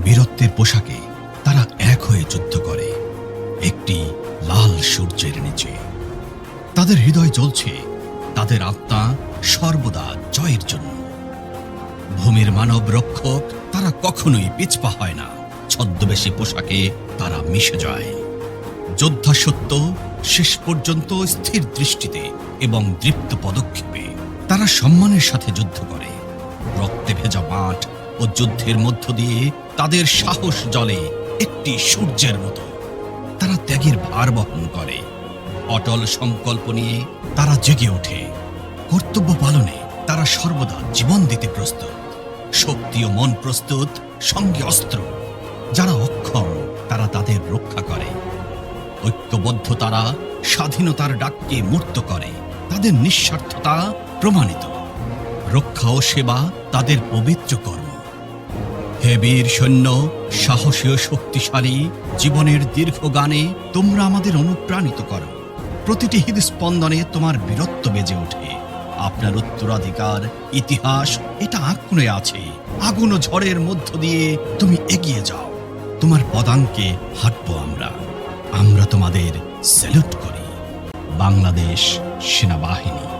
বীরত্বের পোশাকে তারা এক হয়ে যুদ্ধ করে একটি লাল সূর্যের নিচে। তাদের হৃদয় জ্বলছে, তাদের আত্মা সর্বদা জয়ের জন্য। ভূমির মানব রক্ষক তারা কখনোই পিছপা হয় না। ছদ্মবেশী পোশাকে তারা মিশে যায়। যোদ্ধা সত্য শেষ পর্যন্ত স্থির দৃষ্টিতে এবং দৃপ্ত পদক্ষেপে তারা সম্মানের সাথে যুদ্ধ করে। রক্তে ভেজা মাঠ ও যুদ্ধের মধ্য দিয়ে তাদের সাহস জ্বলে একটি সূর্যের মতো। তারা ত্যাগের ভার বহন করে। অটল সংকল্প নিয়ে তারা জেগে ওঠে। কর্তব্য পালনে তারা সর্বদা জীবন দিতে প্রস্তুত। শক্তি ও মন প্রস্তুত, সঙ্গে অস্ত্র। যারা অক্ষম তারা তাদের রক্ষা করে। ঐক্যবদ্ধ তারা স্বাধীনতার ডাককে মূর্ত করে। তাদের নিঃস্বার্থতা প্রমাণিত। রক্ষা ও সেবা তাদের পবিত্র কর্ম। হে বীর সৈন্য, সাহসী ও শক্তিশালী জীবনের দীর্ঘ গানে তোমরা আমাদের অনুপ্রাণিত করো। প্রতিটি হৃদস্পন্দনে তোমার বীরত্ব বেজে ওঠে। আপনার উত্তরাধিকার ইতিহাস এটা আঁকড়ে আছে। আগুন ও ঝড়ের মধ্য দিয়ে তুমি এগিয়ে যাও। তোমার পদাঙ্কে হাঁটবো আমরা। আমরা তোমাদের স্যালুট করি। বাংলাদেশ সেনাবাহিনী।